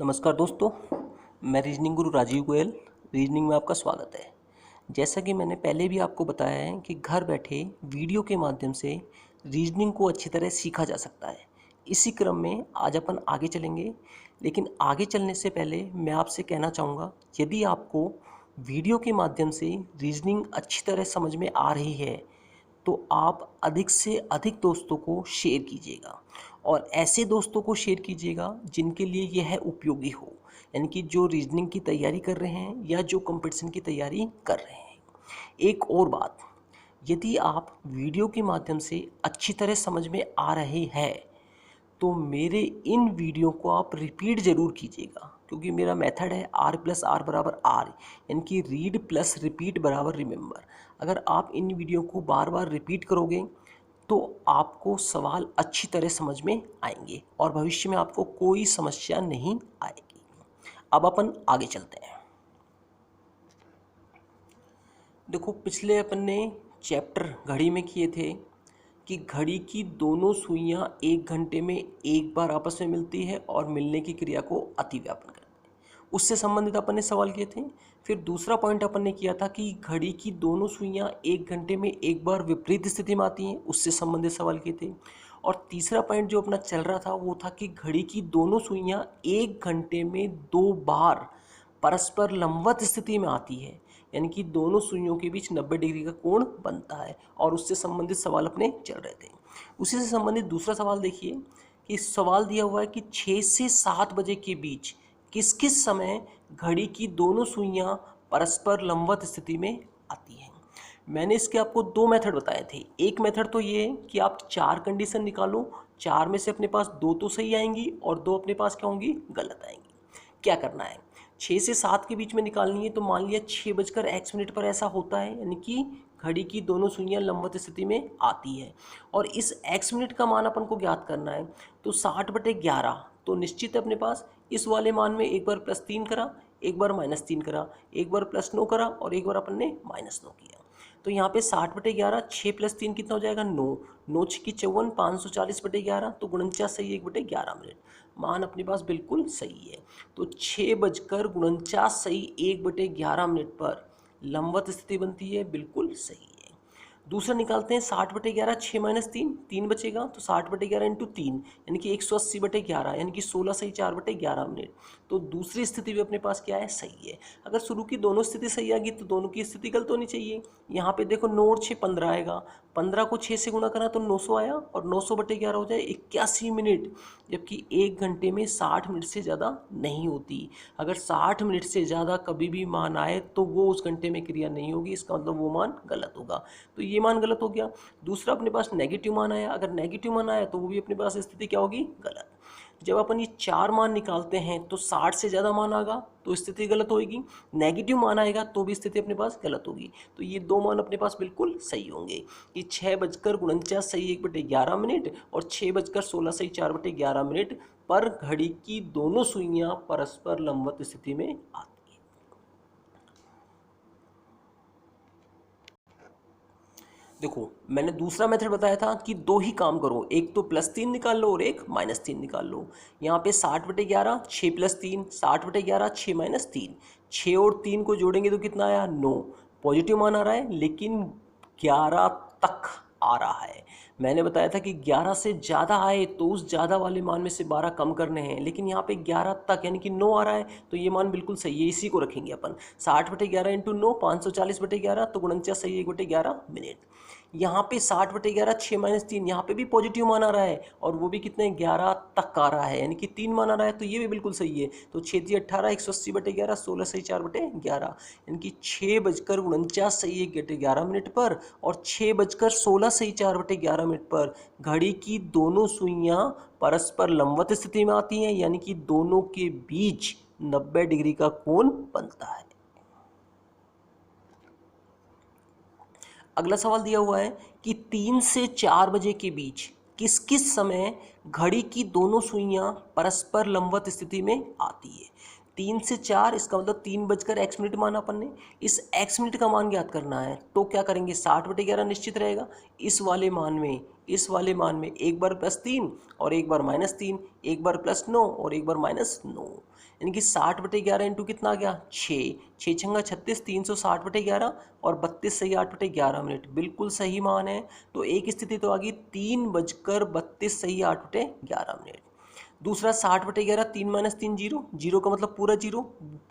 नमस्कार दोस्तों, मैं रीजनिंग गुरु राजीव गोयल। रीजनिंग में आपका स्वागत है। जैसा कि मैंने पहले भी आपको बताया है कि घर बैठे वीडियो के माध्यम से रीजनिंग को अच्छी तरह सीखा जा सकता है। इसी क्रम में आज अपन आगे चलेंगे, लेकिन आगे चलने से पहले मैं आपसे कहना चाहूँगा, यदि आपको वीडियो के माध्यम से रीजनिंग अच्छी तरह समझ में आ रही है तो आप अधिक से अधिक दोस्तों को शेयर कीजिएगा और ऐसे दोस्तों को शेयर कीजिएगा जिनके लिए यह उपयोगी हो, यानी कि जो रीजनिंग की तैयारी कर रहे हैं या जो कंपटीशन की तैयारी कर रहे हैं। एक और बात, यदि आप वीडियो के माध्यम से अच्छी तरह समझ में आ रहे हैं तो मेरे इन वीडियो को आप रिपीट ज़रूर कीजिएगा, क्योंकि मेरा मेथड है R+R बराबर R, यानी कि रीड प्लस रिपीट बराबर रिमेंबर। अगर आप इन वीडियो को बार बार रिपीट करोगे तो आपको सवाल अच्छी तरह समझ में आएंगे और भविष्य में आपको कोई समस्या नहीं आएगी। अब अपन आगे चलते हैं। देखो, पिछले अपन ने चैप्टर घड़ी में किए थे कि घड़ी की दोनों सुइयां 1 घंटे में एक बार आपस में मिलती है और मिलने की क्रिया को अतिव्यापन करती है। उससे संबंधित अपन ने सवाल किए थे। फिर दूसरा पॉइंट अपन ने किया था कि घड़ी की दोनों सुइयां 1 घंटे में एक बार विपरीत स्थिति में आती हैं, उससे संबंधित सवाल किए थे। और तीसरा पॉइंट जो अपना चल रहा था वो था कि घड़ी की दोनों सुइयां 1 घंटे में 2 बार परस्पर लंबवत स्थिति में आती है, यानी कि दोनों सुइयों के बीच 90 डिग्री का कोण बनता है, और उससे संबंधित सवाल अपने चल रहे थे। उसी से संबंधित दूसरा सवाल देखिए कि सवाल दिया हुआ है कि 6 से 7 बजे के बीच किस किस समय घड़ी की दोनों सुइयां परस्पर लंबवत स्थिति में आती हैं। मैंने इसके आपको 2 मेथड बताए थे। एक मेथड तो ये है कि आप 4 कंडीशन निकालो, 4 में से अपने पास 2 तो सही आएंगी और 2 अपने पास क्या होंगी, गलत आएंगी। क्या करना है, 6 से 7 के बीच में निकालनी है। तो मान लिया 6:x पर ऐसा होता है, यानी कि घड़ी की दोनों सुइयां लंबवत स्थिति में आती है और इस x मिनट का मान अपन को ज्ञात करना है। तो 60/11 तो निश्चित है अपने पास। इस वाले मान में एक बार +3 करा, एक बार -3 करा, एक बार +9 करा और एक बार अपन ने -9 किया। तो यहाँ पे 60/11, 6 + 3 कितना हो जाएगा, 9, 9 × 6 = 54, 540/11, तो 49 सही 1/11 मिनट। मान अपने पास बिल्कुल सही है। तो 6:49 सही 1/11 मिनट पर लंबवत स्थिति बनती है, बिल्कुल सही है। दूसरा निकालते हैं, 60/11, 6 - 3, 3 बचेगा, तो 60/11 × 3 यानी कि 180/11, यानी कि 16 सही 4/11 मिनट। तो दूसरी स्थिति भी अपने पास क्या है, सही है। अगर शुरू की दोनों स्थिति सही आ गई तो दोनों की स्थिति गलत होनी चाहिए। यहाँ पे देखो 9 और 6 15 आएगा, 15 को 6 से गुणा करा तो 900 आया और 900/11 हो जाए 81 मिनट, जबकि 1 घंटे में 60 मिनट से ज़्यादा नहीं होती। अगर 60 मिनट से ज़्यादा कभी भी मान आए तो वो उस घंटे में क्रिया नहीं होगी, इसका मतलब वो मान गलत होगा। तो ये मान गलत हो गया। दूसरा अपने पास नेगेटिव मान आया, अगर नेगेटिव मान आया तो वो भी अपने पास स्थिति क्या होगी, गलत। जब अपन ये 4 मान निकालते हैं तो 60 से ज़्यादा मान आएगा तो स्थिति गलत होगी, नेगेटिव मान आएगा तो भी स्थिति अपने पास गलत होगी। तो ये 2 मान अपने पास बिल्कुल सही होंगे कि 6:49 सही 1/11 मिनट और 6:16 सही 4/11 मिनट पर घड़ी की दोनों सुइयां परस्पर लंबवत स्थिति में आती। देखो, मैंने दूसरा मेथड बताया था कि 2 ही काम करो, एक तो +3 निकाल लो और एक -3 निकाल लो। यहाँ पे 60/11, 6 + 3, 60/11, 6 - 3, 6 और 3 को जोड़ेंगे तो कितना आया, 9। पॉजिटिव मान आ रहा है लेकिन 11 तक आ रहा है। मैंने बताया था कि 11 से ज़्यादा आए तो उस ज़्यादा वाले मान में से 12 कम करने हैं, लेकिन यहाँ पे 11 तक यानी कि 9 आ रहा है, तो ये मान बिल्कुल सही है, इसी को रखेंगे अपन। 60/11 × 9, 540/11, तो 49 सही 1/11 मिनट। यहाँ पे 60/11, 6 - 3, यहाँ पे भी पॉजिटिव मान आ रहा है और वो भी कितने, 11 तक आ रहा है, यानी कि 3 मान आ रहा है, तो ये भी बिल्कुल सही है। तो 6 × 18, 180/11, 16 सही 4/11, यानी कि 6:49 सही 1/11 मिनट पर और 6:16 सही 4/11 मिनट पर घड़ी की दोनों सुइयां परस्पर लंबवत स्थिति में आती हैं, यानी कि दोनों के बीच 90 डिग्री का कोण बनता है। अगला सवाल दिया हुआ है कि 3 से 4 बजे के बीच किस किस समय घड़ी की दोनों सुइयां परस्पर लंबवत स्थिति में आती है। 3 से 4 इसका मतलब 3 बजकर x मिनट माना अपन ने। इस x मिनट का मान ज्ञात करना है तो क्या करेंगे, 60/11 निश्चित रहेगा। इस वाले मान में एक बार +3 और एक बार -3, एक बार +9 और एक बार -9, यानी कि 60/11 इंटू कितना आ गया 6, 6 छंगा 36, 360/11 और 32 सही 8/11 मिनट, बिल्कुल सही मान है। तो एक स्थिति तो आ गई 3 बजकर 32 सही 8/11 मिनट। दूसरा 60/11, 3 - 3 जीरो, जीरो का मतलब पूरा जीरो,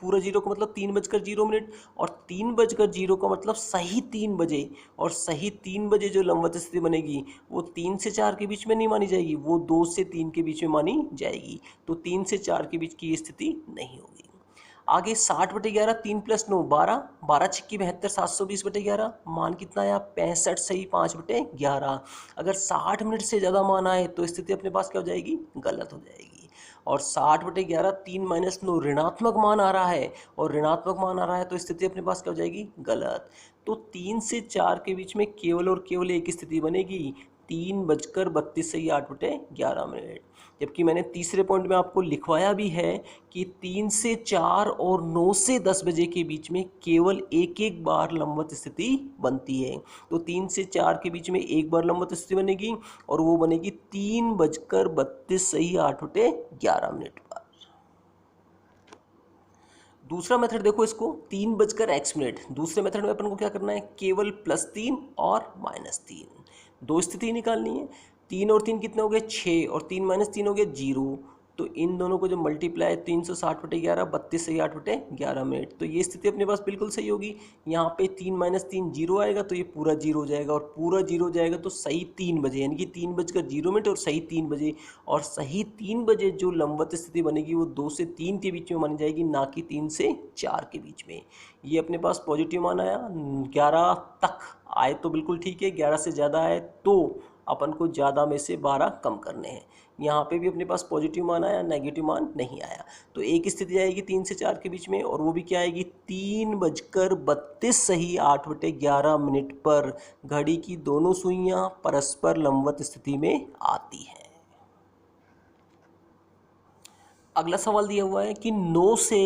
पूरा जीरो का मतलब 3 बजकर 0 मिनट, और 3 बजकर 0 का मतलब सही 3 बजे, और सही 3 बजे जो लंबवत स्थिति बनेगी वो 3 से 4 के बीच में नहीं मानी जाएगी, वो 2 से 3 के बीच में मानी जाएगी। तो 3 से 4 के बीच की ये स्थिति नहीं होगी। आगे 60/11, 3 + 9 12, 12×6 = 72, 720/11, मान कितना आया 65 सही 5/11। अगर 60 मिनट से ज़्यादा मान आए तो स्थिति अपने पास क्या हो जाएगी, गलत हो जाएगी। और 60/11, 3 - 9 ऋणात्मक मान आ रहा है, और ऋणात्मक मान आ रहा है तो स्थिति अपने पास क्या हो जाएगी, गलत। तो 3 से 4 के बीच में केवल और केवल एक स्थिति बनेगी, 3 बजकर 32 सही 8/11 मिनट। जबकि मैंने तीसरे पॉइंट में आपको लिखवाया भी है कि 3 से 4 और 9 से 10 बजे के बीच में केवल एक एक बार लंबवत स्थिति बनती है। तो 3 से 4 के बीच में एक बार लंबवत स्थिति बनेगी, और वो बनेगी 3 बजकर 32 सही 8/11 मिनट पर। दूसरा मेथड देखो, इसको 3 बजकर x मिनट। दूसरे मेथड में अपन को क्या करना है, केवल +3 और -3, दो स्थिति निकालनी है। 3 और 3 कितने हो गए 6, और 3 - 3 हो गया 0। तो इन दोनों को जो मल्टीप्लाई 360/11, 32 सही 8/11 मिनट, तो ये स्थिति अपने पास बिल्कुल सही होगी। यहाँ पे 3 - 3 0 आएगा, तो ये पूरा 0 हो जाएगा, और पूरा 0 हो जाएगा तो सही 3 बजे, यानी कि 3 बजकर 0 मिनट और सही 3 बजे। और सही 3 बजे जो लंबवत स्थिति बनेगी वो 2 से 3 के बीच में मानी जाएगी, ना कि 3 से 4 के बीच में। ये अपने पास पॉजिटिव मान आया। 11 तक आए तो बिल्कुल ठीक है, 11 से ज़्यादा आए तो अपन को ज़्यादा में से 12 कम करने हैं। यहाँ पे भी अपने पास पॉजिटिव मान आया, नेगेटिव मान नहीं आया। तो एक स्थिति आएगी 3 से 4 के बीच में, और वो भी क्या आएगी, 3 बजकर 32 सही 8/11 मिनट पर घड़ी की दोनों सुइयां परस्पर लंबवत स्थिति में आती हैं। अगला सवाल दिया हुआ है कि 9 से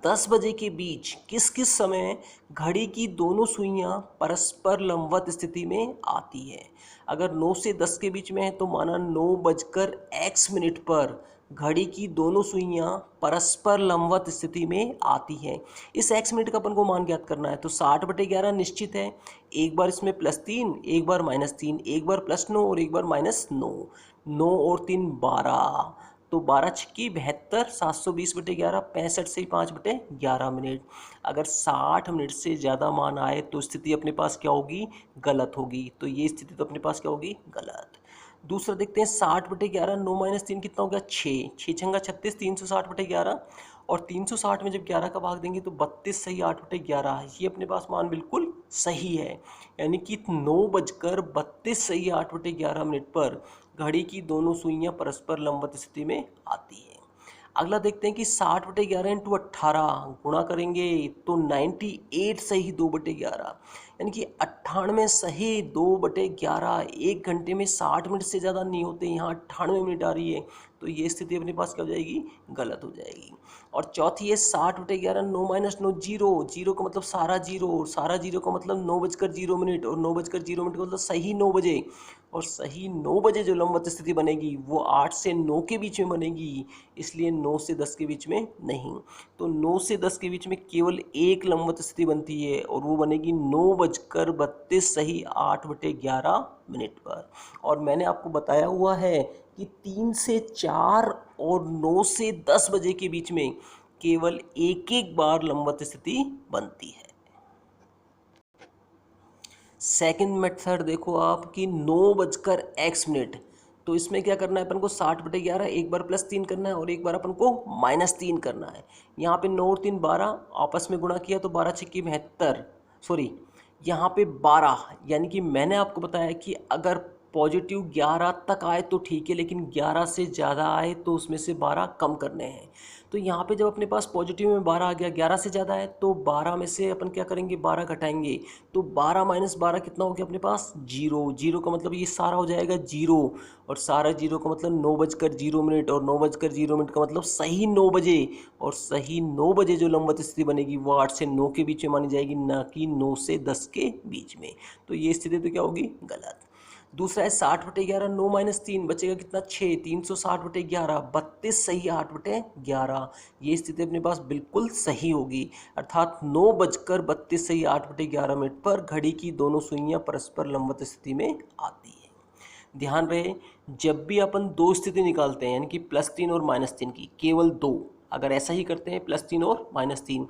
10 बजे के बीच किस किस समय घड़ी की दोनों सुइयां परस्पर लंबवत स्थिति में आती है। अगर 9 से 10 के बीच में है तो माना 9 बजकर x मिनट पर घड़ी की दोनों सुइयां परस्पर लंबवत स्थिति में आती हैं। इस x मिनट का अपन को मान ज्ञात करना है, तो 60/11 निश्चित है। एक बार इसमें +3, एक बार -3, एक बार +9 और एक बार -9, 9 और 3 12, तो 12×6 = 72, 720/11, 65 से 5/11 मिनट। अगर 60 मिनट से ज़्यादा मान आए तो स्थिति अपने पास क्या होगी, गलत होगी। तो ये स्थिति तो अपने पास क्या होगी, गलत। दूसरा देखते हैं 60/11, 9 - 3 कितना हो गया 6, 6 छंगा 36, 360/11, और 360 में जब 11 का भाग देंगे तो 32 सही 8/11, ये अपने पास मान बिल्कुल सही है। यानी कि 9 बजकर 32 सही 8/11 मिनट पर घड़ी की दोनों सुइयां परस्पर लंबवत स्थिति में आती हैं। अगला देखते हैं कि 60/11 इंटू 18 गुणा करेंगे तो 98 सही 2/11, यानी कि 98 सही 2/11। एक घंटे में 60 मिनट से ज़्यादा नहीं होते, यहाँ 98 मिनट आ रही है, तो ये स्थिति अपने पास क्या हो जाएगी, गलत हो जाएगी। और चौथी है 60/11, 9 - 9 0, जीरो का मतलब सारा जीरो, सारा जीरो का मतलब 9 बजकर 0 मिनट, और 9 बजकर 0 मिनट का मतलब सही 9 बजे। और सही 9 बजे जो लंबवत स्थिति बनेगी वो 8 से 9 के बीच में बनेगी, इसलिए 9 से 10 के बीच में नहीं। तो 9 से 10 के बीच में केवल एक लंबवत स्थिति बनती है, और वो बनेगी 9 बजकर 32 सही 8/11 मिनट पर। और मैंने आपको बताया हुआ है कि 3 से 4 और 9 से 10 बजे के बीच में केवल एक एक बार लंबवत स्थिति बनती है। सेकंड मेथड देखो आप कि 9 बजकर x मिनट, तो इसमें क्या करना है अपन को, 60/11 एक बार +3 करना है और एक बार अपन को -3 करना है। यहाँ पे 9 और 3 12, आपस में गुणा किया तो 12×6 = 72, सॉरी यहाँ पे 12, यानी कि मैंने आपको बताया कि अगर पॉजिटिव 11 तक आए तो ठीक है, लेकिन 11 से ज़्यादा आए तो उसमें से 12 कम करने हैं। तो यहाँ पे जब अपने पास पॉजिटिव में 12 आ गया, 11 से ज़्यादा है, तो 12 में से अपन क्या करेंगे, 12 घटाएंगे। तो 12 माइनस 12 कितना हो गया अपने पास, जीरो। जीरो का मतलब ये सारा हो जाएगा जीरो, और सारा जीरो का मतलब 9:0 और 9:0 का मतलब सही 9 बजे। और सही 9 बजे जो लंबवत स्थिति बनेगी वो 8 से 9 के बीच में मानी जाएगी, ना कि 9 से 10 के बीच में। तो ये स्थिति तो क्या होगी, गलत। दूसरा है 60/11, 9 माइनस 3 बचेगा कितना, 6। 360/11, 32 सही 8/11। ये स्थिति अपने पास बिल्कुल सही होगी, अर्थात 9:32 सही 8/11 पर घड़ी की दोनों सुइयां परस्पर लंबवत स्थिति में आती है। ध्यान रहे, जब भी अपन दो स्थिति निकालते हैं, यानी कि +3 और -3 की, केवल दो, अगर ऐसा ही करते हैं +3 और -3,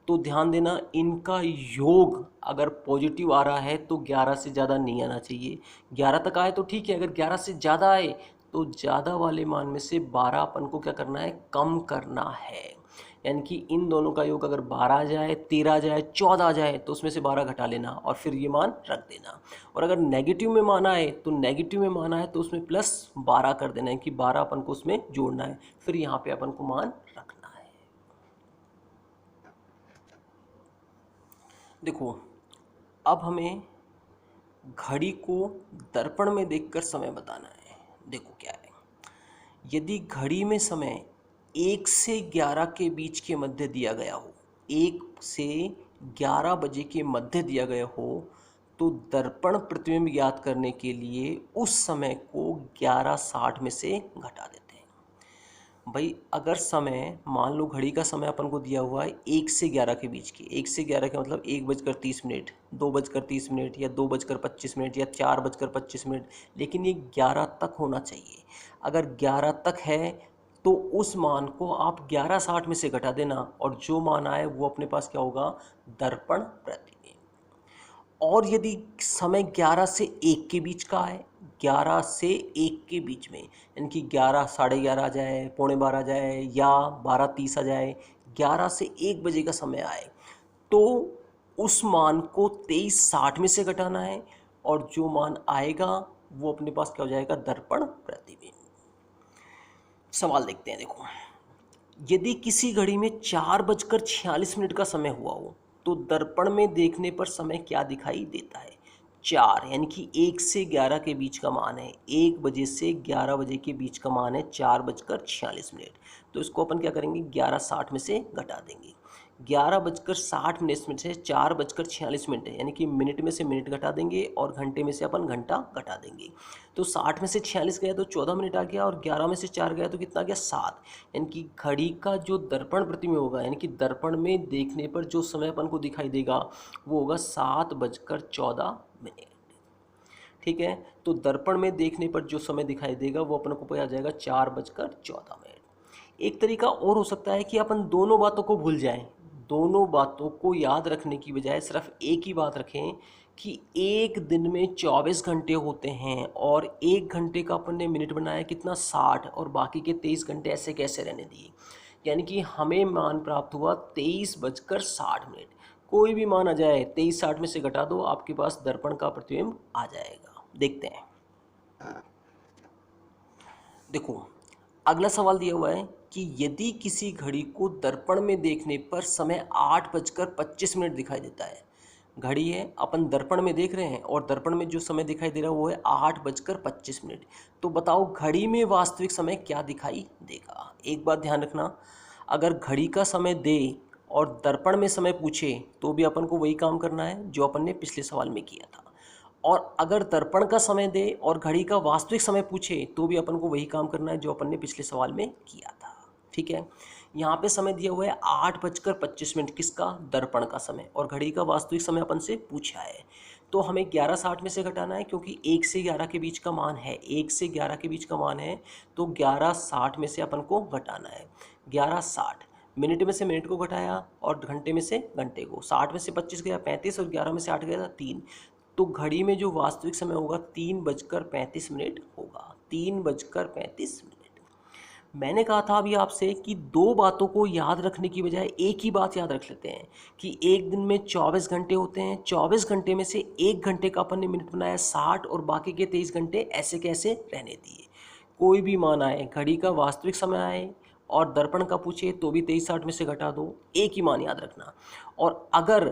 तो ध्यान देना इनका योग अगर पॉजिटिव आ रहा है तो 11 से ज़्यादा नहीं आना चाहिए। 11 तक आए तो ठीक है, अगर 11 से ज़्यादा आए तो ज़्यादा वाले मान में से 12 अपन को क्या करना है, कम करना है। यानी कि इन दोनों का योग अगर 12 आ जाए, 13 आ जाए, 14 आ जाए, तो उसमें से 12 घटा लेना और फिर ये मान रख देना। और अगर नेगेटिव में माना है तो नेगेटिव में माना है तो उसमें +12 कर देना है कि 12 अपन को उसमें जोड़ना है, फिर यहाँ पे अपन को मान रखना है। देखो, अब हमें घड़ी को दर्पण में देखकर समय बताना है। देखो क्या है, यदि घड़ी में समय 1 से 11 के बीच के मध्य दिया गया हो, 1 से 11 बजे के मध्य दिया गया हो, तो दर्पण प्रतिबिंब ज्ञात करने के लिए उस समय को 11:60 में से घटा देते हैं। भाई अगर समय, मान लो घड़ी का समय अपन को दिया हुआ है 1 से 11 के बीच की, 1 से 11 का मतलब 1:30, 2:30 या 2:25 या 4:25, लेकिन ये 11 तक होना चाहिए। अगर 11 तक है तो उस मान को आप 11:60 में से घटा देना, और जो मान आए वो अपने पास क्या होगा, दर्पण प्रतिबिंब। और यदि समय 11 से 1 के बीच का है, 11 से 1 के बीच में, यानी कि 11, 11:30 आ जाए, 11:45 आ जाए, या 12:30 आ जाए, 11 से 1 बजे का समय आए, तो उस मान को 23:60 में से घटाना है, और जो मान आएगा वो अपने पास क्या हो जाएगा, दर्पण प्रतिबिंब। सवाल देखते हैं। देखो, यदि किसी घड़ी में 4:46 का समय हुआ हो, तो दर्पण में देखने पर समय क्या दिखाई देता है। 4 यानी कि 1 से 11 के बीच का मान है, 1 बजे से 11 बजे के बीच का मान है 4:46। तो इसको अपन क्या करेंगे, 11:60 में से घटा देंगे। 11:60 में से 4:46 है, यानी कि मिनट में से मिनट घटा देंगे और घंटे में से अपन घंटा घटा देंगे। तो 60 में से 46 गया तो 14 मिनट आ गया, और 11 में से 4 गया तो कितना गया, 7। यानी कि घड़ी का जो दर्पण प्रतिबिंब होगा, यानी कि दर्पण में देखने पर जो समय अपन को दिखाई देगा वो होगा 7:14। ठीक है, तो दर्पण में देखने पर जो समय दिखाई देगा वो अपन को आ जाएगा 4:14। एक तरीका और हो सकता है कि अपन दोनों बातों को भूल जाएं, दोनों बातों को याद रखने की बजाय सिर्फ एक ही बात रखें कि एक दिन में 24 घंटे होते हैं, और 1 घंटे का अपन ने मिनट बनाया कितना, 60, और बाकी के 23 घंटे ऐसे कैसे रहने दिए। यानी कि हमें मान प्राप्त हुआ 23:60। कोई भी मान आ जाए, 23:60 में से घटा दो, आपके पास दर्पण का प्रतिबिंब आ जाएगा। देखते हैं। देखो, अगला सवाल दिया हुआ है कि यदि किसी घड़ी को दर्पण में देखने पर समय 8:25 दिखाई देता है, घड़ी है, अपन दर्पण में देख रहे हैं और दर्पण में जो समय दिखाई दे रहा है वो है 8:25, तो बताओ घड़ी में वास्तविक समय क्या दिखाई देगा। एक बात ध्यान रखना, अगर घड़ी का समय दे और दर्पण में समय पूछे तो भी अपन को वही काम करना है जो अपन ने पिछले सवाल में किया था, और अगर दर्पण का समय दे और घड़ी का वास्तविक समय पूछे तो भी अपन को वही काम करना है जो अपन ने पिछले सवाल में किया था। ठीक है, यहाँ पे समय दिया हुआ है 8:25, किसका, दर्पण का समय, और घड़ी का वास्तविक समय अपन से पूछा है, तो हमें 11:60 में से घटाना है, क्योंकि 1 से 11 के बीच का मान है, 1 से 11 के बीच का मान है, तो 11:60 में से अपन को घटाना है। 11:60 मिनट में से मिनट को घटाया और घंटे में से घंटे को, 60 में से 25 गया 35, और 11 में से 8 गया 3, तो घड़ी में जो वास्तविक समय होगा 3:35 होगा, 3:35। मैंने कहा था अभी आपसे कि दो बातों को याद रखने की बजाय एक ही बात याद रख लेते हैं कि एक दिन में 24 घंटे होते हैं, 24 घंटे में से 1 घंटे का अपन ने मिनट बनाया 60 और बाकी के 23 घंटे ऐसे कैसे रहने दिए। कोई भी मान आए, घड़ी का वास्तविक समय आए और दर्पण का पूछे तो भी 23/60 में से घटा दो, एक ही मान याद रखना। और अगर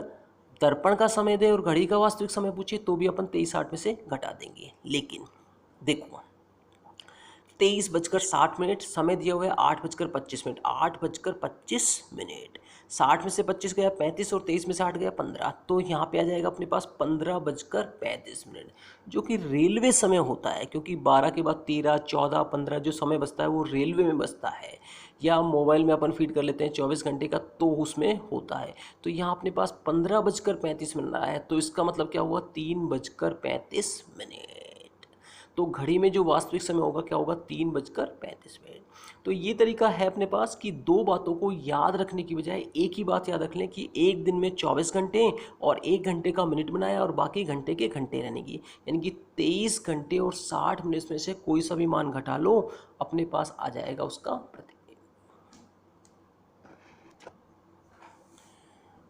दर्पण का समय दे और घड़ी का वास्तविक समय पूछे तो भी अपन 23/60 में से घटा देंगे। लेकिन देखो 23:60 समय दिया हुआ है 8:25, 8:25, 60 में से 25 गया 35 और 23 में से 8 गया 15, तो यहाँ पे आ जाएगा अपने पास 15:35, जो कि रेलवे समय होता है, क्योंकि 12 के बाद 13, 14, 15 जो समय बचता है वो रेलवे में बचता है, या मोबाइल में अपन फीड कर लेते हैं 24 घंटे का तो उसमें होता है। तो यहाँ अपने पास 15:35 आया है, तो इसका मतलब क्या हुआ 3:35। तो घड़ी में जो वास्तविक समय होगा क्या होगा 3:35। तो ये तरीका है अपने पास कि दो बातों को याद रखने की बजाय एक ही बात याद रख लें कि एक दिन में 24 घंटे और 1 घंटे का मिनट बनाया और बाकी घंटे के घंटे रहने की, यानी कि 23 घंटे और 60 मिनट में से कोई सा भी मान घटा लो, अपने पास आ जाएगा उसका प्रतिशत।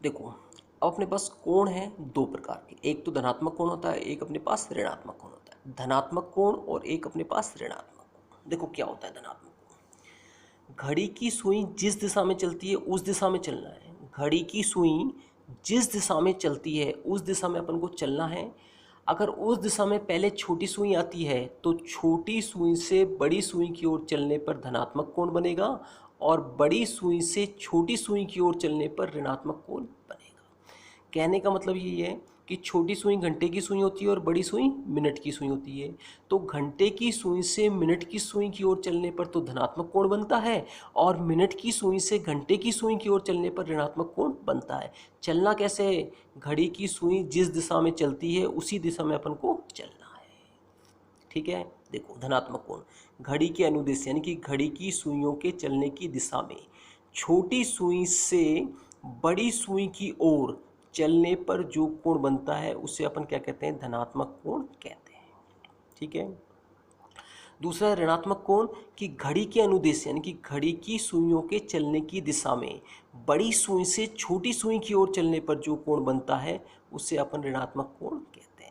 देखो अब अपने पास कोण है दो प्रकार के, एक तो धनात्मक कोण होता है, एक अपने पास ऋणात्मक कोण होता है। धनात्मक कोण और एक अपने पास ऋणात्मक कोण। देखो क्या होता है धनात्मक कोण, घड़ी की सुई जिस दिशा में चलती है उस दिशा में चलना है। घड़ी की सुई जिस दिशा में चलती है उस दिशा में अपन को चलना है। अगर उस दिशा में पहले छोटी सुई आती है तो छोटी सुई से बड़ी सुई की ओर चलने पर धनात्मक कोण बनेगा और बड़ी सुई से छोटी सुई की ओर चलने पर ऋणात्मक कोण बनेगा। कहने का मतलब ये है कि छोटी सुई घंटे की सुई होती है और बड़ी सुई मिनट की सुई होती है। तो घंटे की सुई से मिनट की सुई की ओर चलने पर तो धनात्मक कोण बनता है और मिनट की सुई से घंटे की सुई की ओर चलने पर ऋणात्मक कोण बनता है। चलना कैसे है, घड़ी की सुई जिस दिशा में चलती है उसी दिशा में अपन को चलना है। ठीक है, देखो धनात्मक कोण घड़ी के अनुदिश यानी कि घड़ी की सुइयों के चलने की दिशा में छोटी सुई से बड़ी सुई की ओर चलने पर जो कोण बनता है उसे अपन क्या कहते हैं, धनात्मक कोण कहते हैं। ठीक है। दूसरा ऋणात्मक कोण कि घड़ी के अनुदिश यानी कि घड़ी की सुइयों के चलने की दिशा में बड़ी सुई से छोटी सुई की ओर चलने पर जो कोण बनता है उसे अपन ऋणात्मक कोण कहते हैं।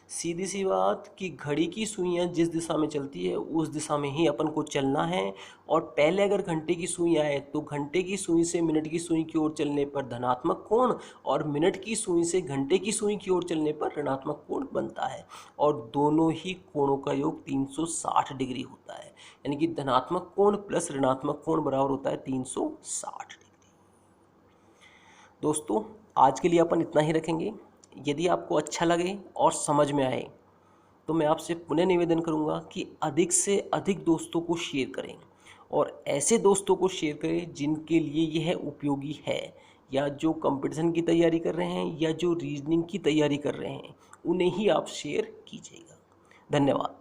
सीधी सी बात कि घड़ी की सुइयां जिस दिशा में चलती है उस दिशा में ही अपन को चलना है, और पहले अगर घंटे की सुई आए तो घंटे की सुई से मिनट की सुई की ओर चलने पर धनात्मक कोण और मिनट की सुई से घंटे की सुई की ओर चलने पर ऋणात्मक कोण बनता है, और दोनों ही कोणों का योग 360 डिग्री होता है, यानी कि धनात्मक कोण प्लस ऋणात्मक कोण बराबर होता है 360 डिग्री। दोस्तों आज के लिए अपन इतना ही रखेंगे। यदि आपको अच्छा लगे और समझ में आए तो मैं आपसे पुनः निवेदन करूंगा कि अधिक से अधिक दोस्तों को शेयर करें, और ऐसे दोस्तों को शेयर करें जिनके लिए यह उपयोगी है, या जो कंपटीशन की तैयारी कर रहे हैं या जो रीजनिंग की तैयारी कर रहे हैं, उन्हें ही आप शेयर कीजिएगा। धन्यवाद।